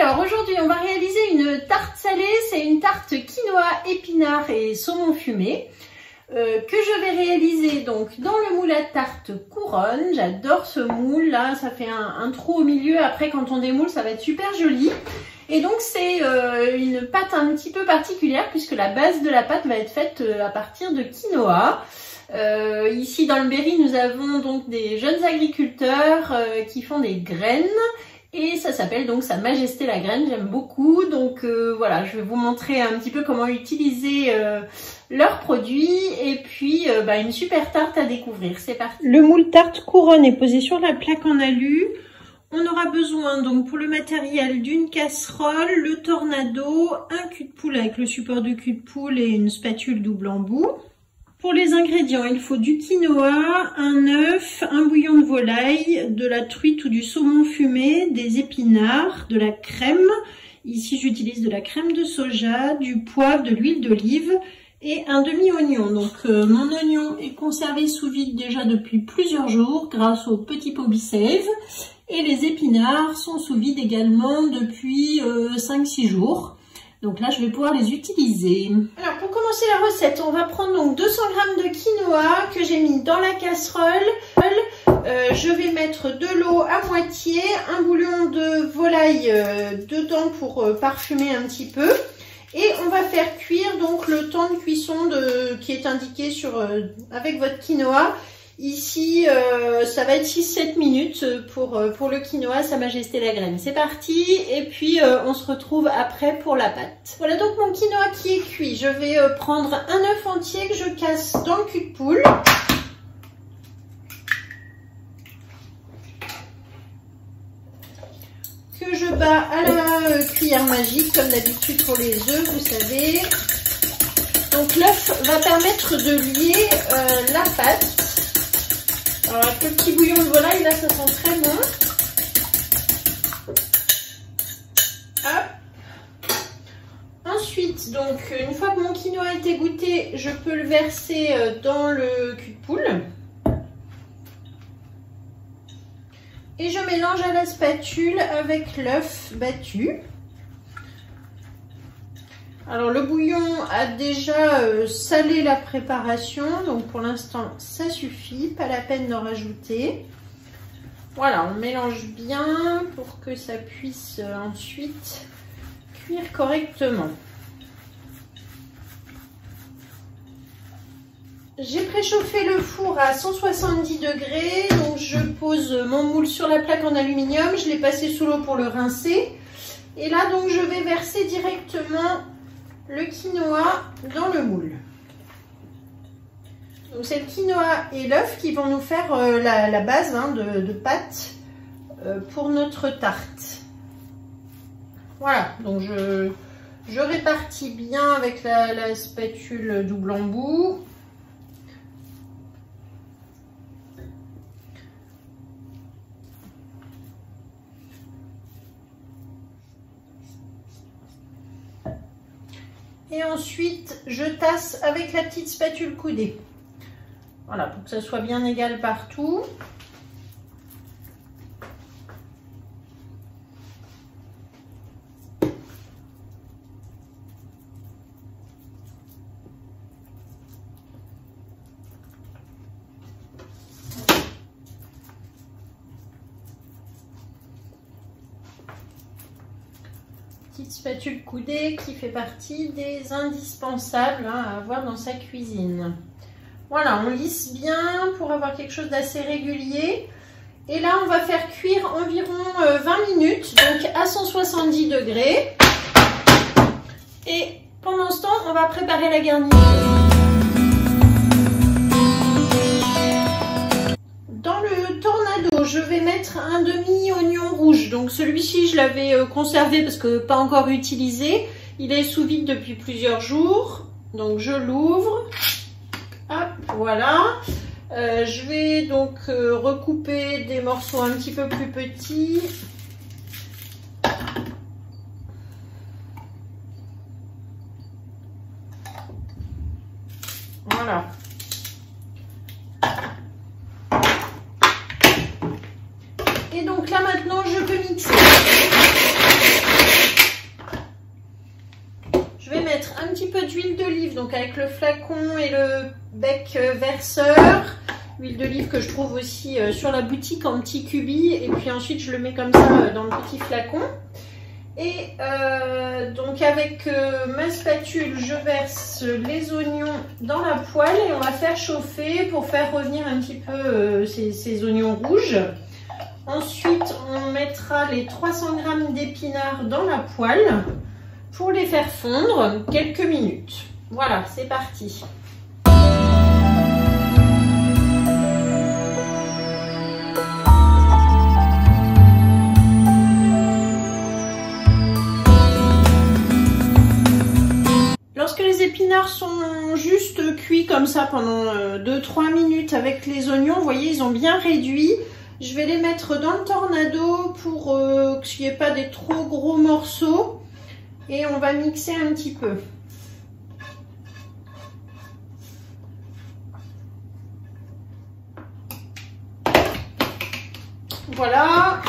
Alors aujourd'hui on va réaliser une tarte salée, c'est une tarte quinoa, épinards et saumon fumé que je vais réaliser donc dans le moule à tarte couronne. J'adore ce moule là, ça fait un trou au milieu, après quand on démoule ça va être super joli. Et donc c'est une pâte un petit peu particulière puisque la base de la pâte va être faite à partir de quinoa. Ici dans le Berry nous avons donc des jeunes agriculteurs qui font des graines. Et ça s'appelle donc Sa Majesté la Graine, j'aime beaucoup. Donc voilà, je vais vous montrer un petit peu comment utiliser leurs produits. Et puis une super tarte à découvrir, c'est parti. Le moule tarte couronne est posé sur la plaque en alu. On aura besoin donc pour le matériel d'une casserole, le tornado, un cul de poule avec le support de cul de poule et une spatule double embout. Pour les ingrédients, il faut du quinoa, un œuf, un bouillon de volaille, de la truite ou du saumon fumé, des épinards, de la crème. Ici, j'utilise de la crème de soja, du poivre, de l'huile d'olive et un demi-oignon. Donc, mon oignon est conservé sous vide déjà depuis plusieurs jours grâce au petit pot Be-Save. Et les épinards sont sous vide également depuis 5-6 jours. Donc là, je vais pouvoir les utiliser. Alors, pour commencer la recette, on va prendre donc 200 g de quinoa que j'ai mis dans la casserole. Je vais mettre de l'eau à moitié, un bouillon de volaille dedans pour parfumer un petit peu. Et on va faire cuire donc le temps de cuisson qui est indiqué avec votre quinoa. Ici, ça va être 6-7 minutes pour le quinoa, Sa Majesté la Graine. C'est parti et puis on se retrouve après pour la pâte. Voilà donc mon quinoa qui est cuit. Je vais prendre un œuf entier que je casse dans le cul de poule. Que je bats à la cuillère magique comme d'habitude pour les œufs, vous savez. Donc l'œuf va permettre de lier la pâte. Alors avec le petit bouillon de volaille, là ça sent très bon. Hop. Ensuite, donc une fois que mon quinoa a été goûté, je peux le verser dans le cul de poule. Et je mélange à la spatule avec l'œuf battu. Alors le bouillon a déjà salé la préparation, donc pour l'instant ça suffit, pas la peine d'en rajouter. Voilà, on mélange bien pour que ça puisse ensuite cuire correctement. J'ai préchauffé le four à 170 degrés, donc je pose mon moule sur la plaque en aluminium, je l'ai passé sous l'eau pour le rincer. Et là donc je vais verser directement le quinoa dans le moule. Donc c'est le quinoa et l'œuf qui vont nous faire la base de pâte pour notre tarte. Voilà, donc je répartis bien avec la spatule double embout. Et ensuite, je tasse avec la petite spatule coudée. Voilà, pour que ça soit bien égal partout. Petite spatule coudée qui fait partie des indispensables à avoir dans sa cuisine. Voilà, on lisse bien pour avoir quelque chose d'assez régulier. Et là, on va faire cuire environ 20 minutes, donc à 170 degrés. Et pendant ce temps, on va préparer la garniture. Dans le tornado, je vais mettre un demi-oignon rouge. Donc celui-ci, je l'avais conservé parce que pas encore utilisé. Il est sous vide depuis plusieurs jours. Donc je l'ouvre. Hop, voilà. Je vais donc recouper des morceaux un petit peu plus petits. Voilà. Et donc là maintenant je peux mixer. petit peu d'huile d'olive, donc avec le flacon et le bec verseur. Huile d'olive que je trouve aussi sur la boutique en petit cubi. Et puis ensuite, je le mets comme ça dans le petit flacon. Et donc avec ma spatule, je verse les oignons dans la poêle et on va faire chauffer pour faire revenir un petit peu ces oignons rouges. Ensuite, on mettra les 300 g d'épinards dans la poêle pour les faire fondre quelques minutes. Voilà, c'est parti. Lorsque les épinards sont juste cuits comme ça pendant 2-3 minutes avec les oignons, vous voyez, ils ont bien réduit. Je vais les mettre dans le tornado pour qu'il n'y ait pas des trop gros morceaux. Et on va mixer un petit peu. Voilà.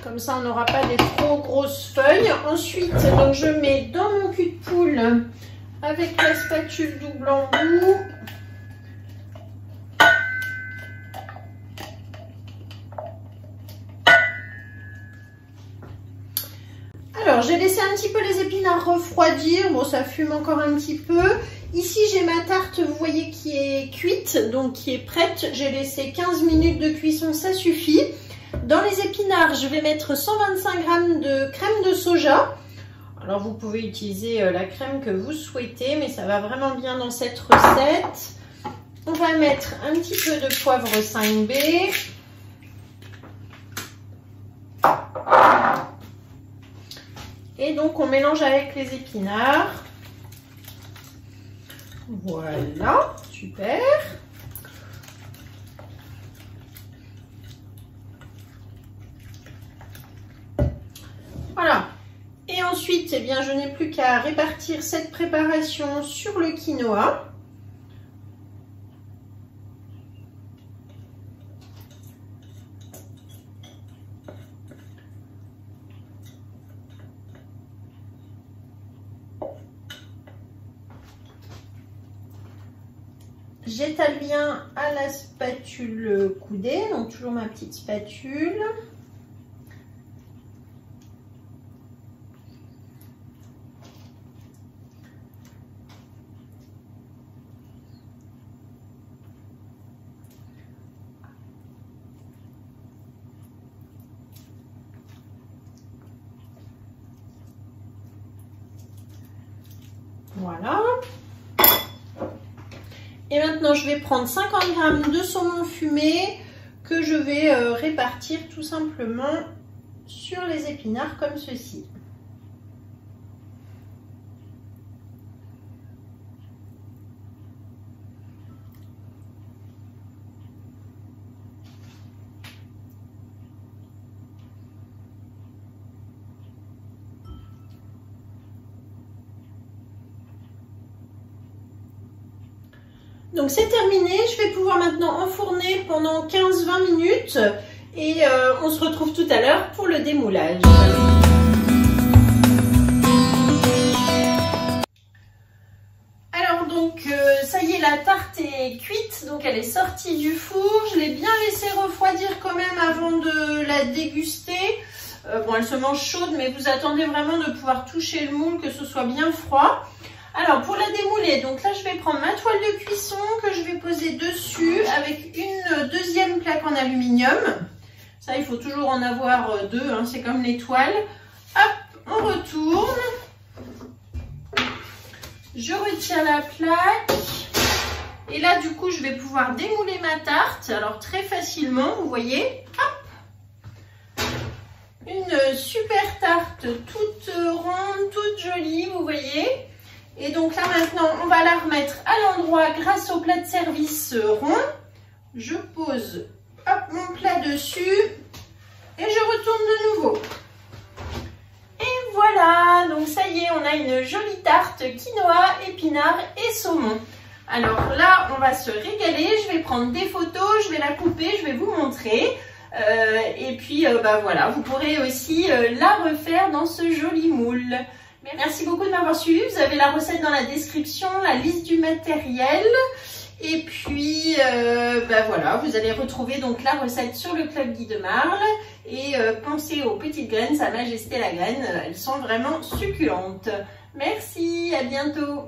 Comme ça, on n'aura pas des trop grosses feuilles. Ensuite, donc, je mets dans mon cul de poule avec la spatule double embout. Alors, j'ai laissé un petit peu les épinards refroidir. Bon, ça fume encore un petit peu. Ici, j'ai ma tarte, vous voyez, qui est cuite, donc qui est prête. J'ai laissé 15 minutes de cuisson, ça suffit. Dans les épinards, je vais mettre 125 g de crème de soja. Alors, vous pouvez utiliser la crème que vous souhaitez, mais ça va vraiment bien dans cette recette. On va mettre un petit peu de poivre 5B. Et donc, on mélange avec les épinards. Voilà, super. Voilà. Et ensuite, eh bien, je n'ai plus qu'à répartir cette préparation sur le quinoa. J'étale bien à la spatule coudée, donc toujours ma petite spatule. Voilà. Et maintenant, je vais prendre 50 g de saumon fumé que je vais répartir tout simplement sur les épinards comme ceci. Donc c'est terminé, je vais pouvoir maintenant enfourner pendant 15-20 minutes et on se retrouve tout à l'heure pour le démoulage. Alors donc ça y est, la tarte est cuite, donc elle est sortie du four. Je l'ai bien laissée refroidir quand même avant de la déguster. Bon, elle se mange chaude, mais vous attendez vraiment de pouvoir toucher le moule, que ce soit bien froid. Alors pour la démouler, donc là je vais prendre ma toile de cuisson que je vais poser dessus avec une deuxième plaque en aluminium. Ça, il faut toujours en avoir deux, hein, c'est comme les toiles. Hop, on retourne. Je retire la plaque. Et là du coup je vais pouvoir démouler ma tarte. Alors très facilement, vous voyez. Hop. Une super tarte toute ronde, toute jolie, vous voyez. Et donc là maintenant, on va la remettre à l'endroit grâce au plat de service rond. Je pose hop, mon plat dessus et je retourne de nouveau. Et voilà, donc ça y est, on a une jolie tarte quinoa, épinards et saumon. Alors là, on va se régaler. Je vais prendre des photos, je vais la couper, je vais vous montrer. Et puis, bah voilà, vous pourrez aussi la refaire dans ce joli moule. Merci beaucoup de m'avoir suivi. Vous avez la recette dans la description, la liste du matériel. Et puis, bah voilà, vous allez retrouver donc la recette sur le Club Guy de Marle. Et pensez aux petites graines, Sa Majesté la graine, elles sont vraiment succulentes. Merci, à bientôt.